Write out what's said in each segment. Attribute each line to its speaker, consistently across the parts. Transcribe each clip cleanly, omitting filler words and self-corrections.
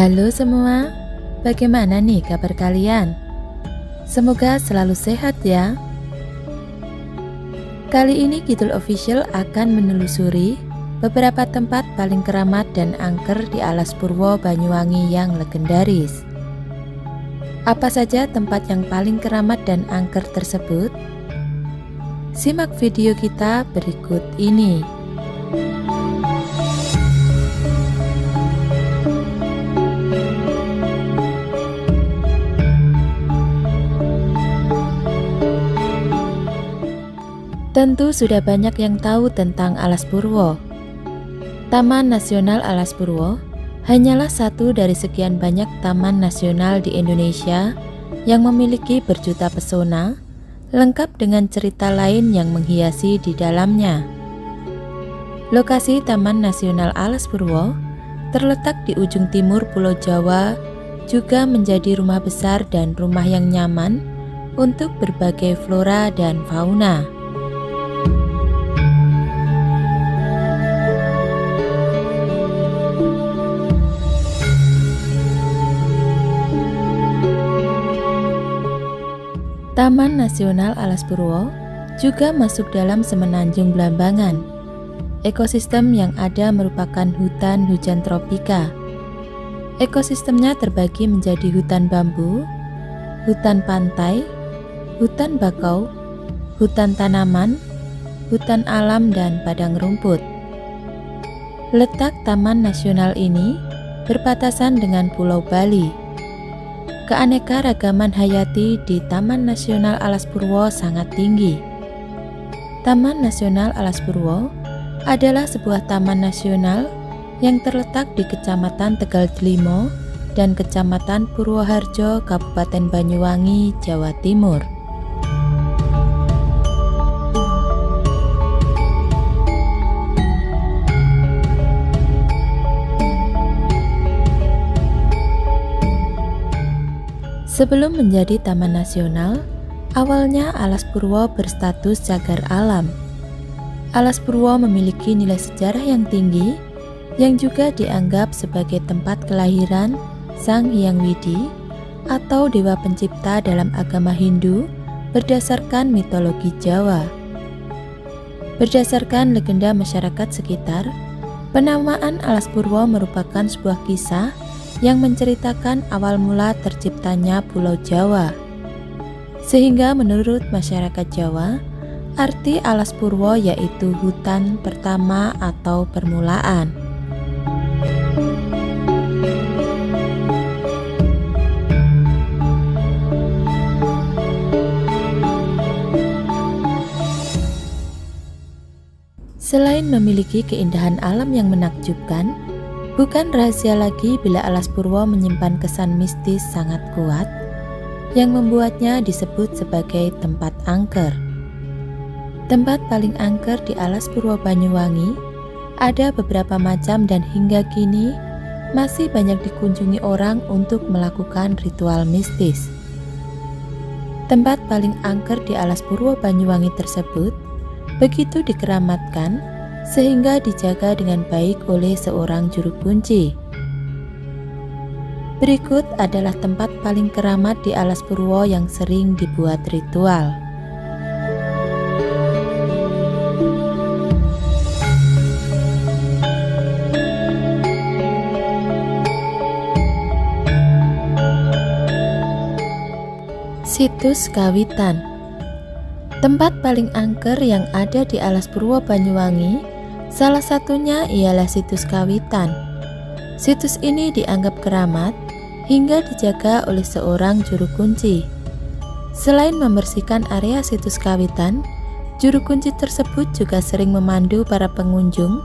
Speaker 1: Halo semua, bagaimana nih kabar kalian? Semoga selalu sehat ya. Kali ini Kidul Official akan menelusuri beberapa tempat paling keramat dan angker di Alas Purwo Banyuwangi yang legendaris. Apa saja tempat yang paling keramat dan angker tersebut? Simak video kita berikut ini. Tentu sudah banyak yang tahu tentang Alas Purwo. Taman Nasional Alas Purwo hanyalah satu dari sekian banyak taman nasional di Indonesia yang memiliki berjuta pesona, lengkap dengan cerita lain yang menghiasi di dalamnya. Lokasi Taman Nasional Alas Purwo terletak di ujung timur Pulau Jawa, juga menjadi rumah besar dan rumah yang nyaman untuk berbagai flora dan fauna. Taman Nasional Alas Purwo juga masuk dalam Semenanjung Blambangan. Ekosistem yang ada merupakan hutan hujan tropika. Ekosistemnya terbagi menjadi hutan bambu, hutan pantai, hutan bakau, hutan tanaman, hutan alam, dan padang rumput. Letak Taman Nasional ini berbatasan dengan Pulau Bali. Keanekaragaman hayati di Taman Nasional Alas Purwo sangat tinggi. Taman Nasional Alas Purwo adalah sebuah taman nasional yang terletak di Kecamatan Tegal Delimo dan Kecamatan Purwoharjo, Kabupaten Banyuwangi, Jawa Timur. Sebelum menjadi taman nasional, awalnya Alas Purwo berstatus cagar alam. Alas Purwo memiliki nilai sejarah yang tinggi, yang juga dianggap sebagai tempat kelahiran Sang Hyang Widi atau Dewa Pencipta dalam agama Hindu berdasarkan mitologi Jawa. Berdasarkan legenda masyarakat sekitar, penamaan Alas Purwo merupakan sebuah kisah yang menceritakan awal mula terciptanya Pulau Jawa. Sehingga menurut masyarakat Jawa, arti Alas Purwo yaitu hutan pertama atau permulaan. Selain memiliki keindahan alam yang menakjubkan, bukan rahasia lagi bila Alas Purwo menyimpan kesan mistis sangat kuat yang membuatnya disebut sebagai tempat angker. Tempat paling angker di Alas Purwo Banyuwangi ada beberapa macam dan hingga kini masih banyak dikunjungi orang untuk melakukan ritual mistis. Tempat paling angker di Alas Purwo Banyuwangi tersebut begitu dikeramatkan sehingga dijaga dengan baik oleh seorang juru kunci. Berikut adalah tempat paling keramat di Alas Purwo yang sering dibuat ritual. Situs Kawitan. Tempat paling angker yang ada di Alas Purwo Banyuwangi salah satunya ialah Situs Kawitan. Situs ini dianggap keramat hingga dijaga oleh seorang juru kunci. Selain membersihkan area Situs Kawitan, juru kunci tersebut juga sering memandu para pengunjung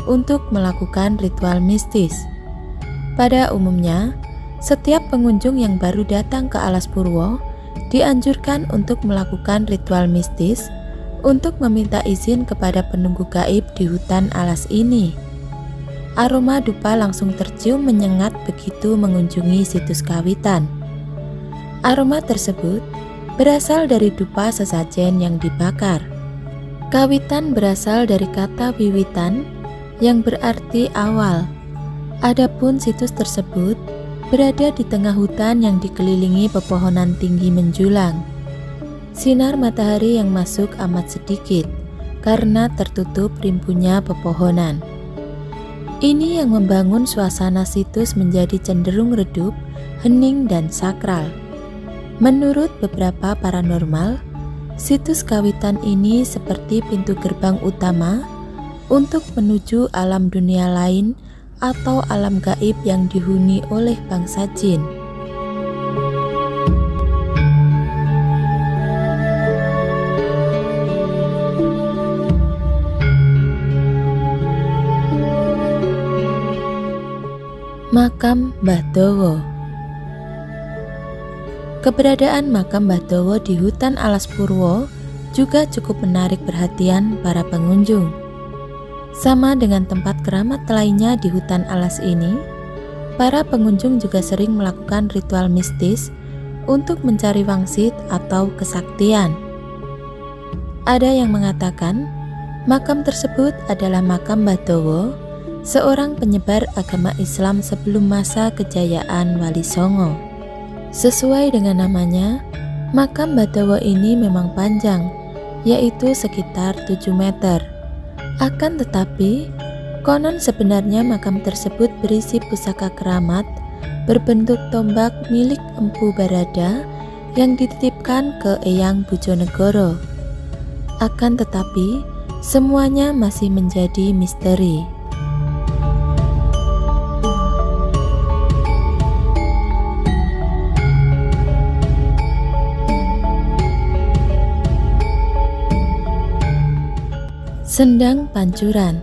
Speaker 1: untuk melakukan ritual mistis. Pada umumnya, setiap pengunjung yang baru datang ke Alas Purwo dianjurkan untuk melakukan ritual mistis untuk meminta izin kepada penunggu gaib di hutan alas ini. Aroma dupa langsung tercium menyengat begitu mengunjungi Situs Kawitan. Aroma tersebut berasal dari dupa sesajen yang dibakar. Kawitan berasal dari kata wiwitan yang berarti awal. Adapun situs tersebut berada di tengah hutan yang dikelilingi pepohonan tinggi menjulang. Sinar matahari yang masuk amat sedikit karena tertutup rimpunya pepohonan. Ini yang membangun suasana situs menjadi cenderung redup, hening, dan sakral. Menurut beberapa paranormal, situs Kawitan ini seperti pintu gerbang utama untuk menuju alam dunia lain atau alam gaib yang dihuni oleh bangsa jin. Makam Mbah Dawa. Keberadaan makam Mbah Dawa di hutan Alas Purwo juga cukup menarik perhatian para pengunjung. Sama dengan tempat keramat lainnya di hutan alas ini, para pengunjung juga sering melakukan ritual mistis untuk mencari wangsit atau kesaktian. Ada yang mengatakan makam tersebut adalah makam Mbah Dawa, seorang penyebar agama Islam sebelum masa kejayaan Wali Songo. Sesuai dengan namanya, makam Mbah Dawa ini memang panjang, yaitu sekitar 7 meter. Akan tetapi, konon sebenarnya makam tersebut berisi pusaka keramat berbentuk tombak milik Empu Barada yang dititipkan ke Eyang Bojonegoro. Akan tetapi, semuanya masih menjadi misteri. Sendang Pancuran.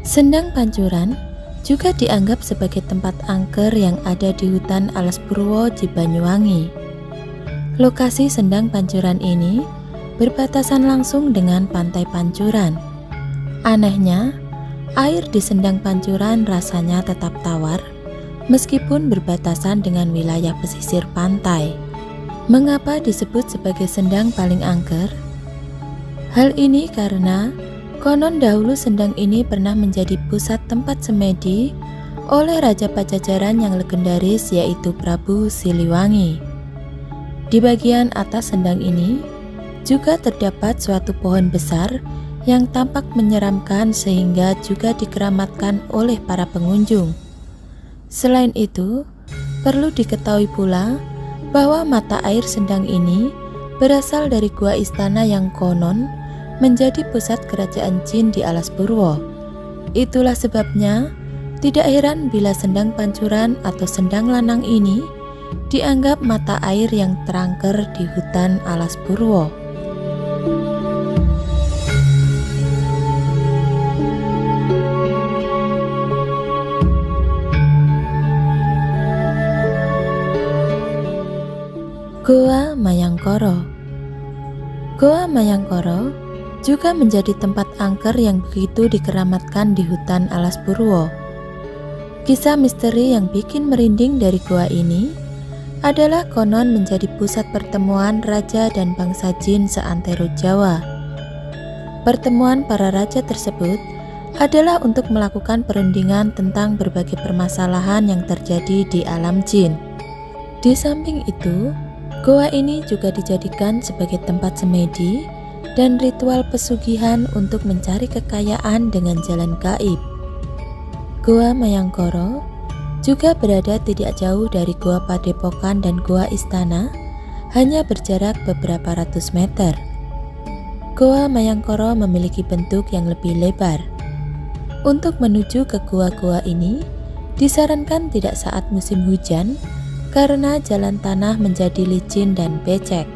Speaker 1: Sendang Pancuran juga dianggap sebagai tempat angker yang ada di hutan Alas Purwo di Banyuwangi. Lokasi Sendang Pancuran ini berbatasan langsung dengan Pantai Pancuran. Anehnya, air di Sendang Pancuran rasanya tetap tawar meskipun berbatasan dengan wilayah pesisir pantai. Mengapa disebut sebagai sendang paling angker? Hal ini karena konon dahulu sendang ini pernah menjadi pusat tempat semedi oleh Raja Pajajaran yang legendaris yaitu Prabu Siliwangi. Di bagian atas sendang ini juga terdapat suatu pohon besar yang tampak menyeramkan sehingga juga dikeramatkan oleh para pengunjung. Selain itu, perlu diketahui pula bahwa mata air sendang ini berasal dari gua istana yang konon menjadi pusat kerajaan jin di Alas Purwo. Itulah sebabnya tidak heran bila Sendang Pancuran atau Sendang Lanang ini dianggap mata air yang terangker di hutan Alas Purwo. Goa Mayangkara. Goa Mayangkara juga menjadi tempat angker yang begitu dikeramatkan di hutan Alas Purwo. Kisah misteri yang bikin merinding dari goa ini adalah konon menjadi pusat pertemuan raja dan bangsa jin seantero Jawa. Pertemuan para raja tersebut adalah untuk melakukan perundingan tentang berbagai permasalahan yang terjadi di alam jin. Di samping itu, goa ini juga dijadikan sebagai tempat semedi dan ritual pesugihan untuk mencari kekayaan dengan jalan gaib. Goa Mayangkara juga berada tidak jauh dari Goa Padepokan dan Goa Istana, hanya berjarak beberapa ratus meter. Goa Mayangkara memiliki bentuk yang lebih lebar. Untuk menuju ke goa-goa ini, disarankan tidak saat musim hujan karena jalan tanah menjadi licin dan becek.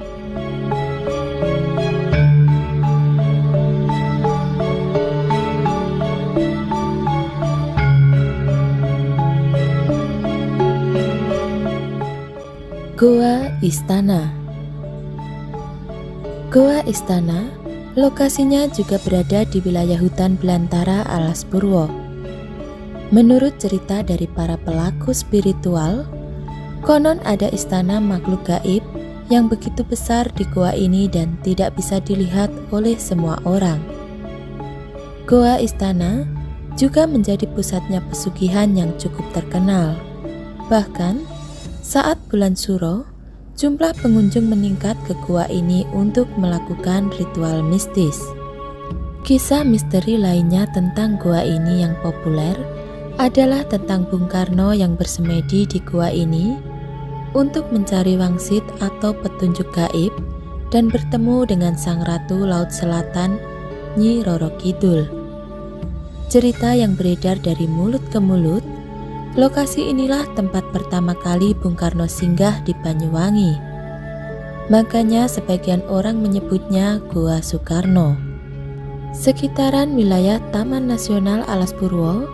Speaker 1: Goa Istana. Goa Istana lokasinya juga berada di wilayah hutan belantara Alas Purwo. Menurut cerita dari para pelaku spiritual, konon ada istana makhluk gaib yang begitu besar di goa ini dan tidak bisa dilihat oleh semua orang. Goa Istana juga menjadi pusatnya pesugihan yang cukup terkenal. Bahkan, saat bulan Suro, jumlah pengunjung meningkat ke gua ini untuk melakukan ritual mistis. Kisah misteri lainnya tentang gua ini yang populer adalah tentang Bung Karno yang bersemedi di gua ini untuk mencari wangsit atau petunjuk gaib dan bertemu dengan Sang Ratu Laut Selatan, Nyi Roro Kidul. Cerita yang beredar dari mulut ke mulut, lokasi inilah tempat pertama kali Bung Karno singgah di Banyuwangi. Makanya sebagian orang menyebutnya Gua Soekarno. Sekitaran wilayah Taman Nasional Alas Purwo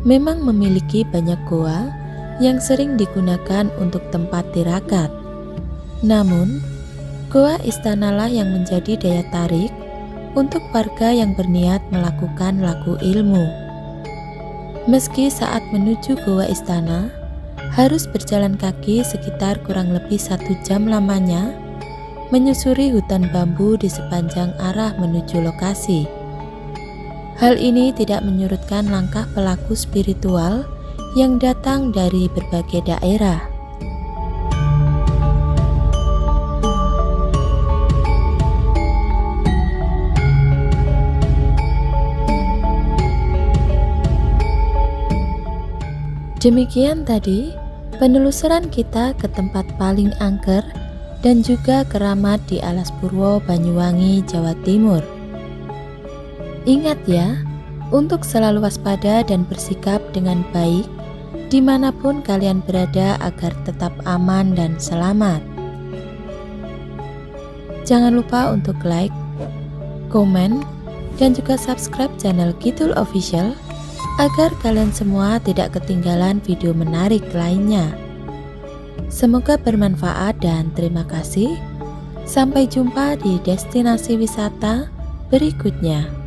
Speaker 1: memang memiliki banyak goa yang sering digunakan untuk tempat tirakat. Namun, goa istanalah yang menjadi daya tarik untuk warga yang berniat melakukan laku ilmu. Meski saat menuju goa istana harus berjalan kaki sekitar kurang lebih 1 jam lamanya, menyusuri hutan bambu di sepanjang arah menuju lokasi. Hal ini tidak menyurutkan langkah pelaku spiritual yang datang dari berbagai daerah. Demikian tadi penelusuran kita ke tempat paling angker dan juga keramat di Alas Purwo, Banyuwangi, Jawa Timur. Ingat ya, untuk selalu waspada dan bersikap dengan baik dimanapun kalian berada agar tetap aman dan selamat. Jangan lupa untuk like, komen, dan juga subscribe channel Kidul Official agar kalian semua tidak ketinggalan video menarik lainnya. Semoga bermanfaat dan terima kasih. Sampai jumpa di destinasi wisata berikutnya.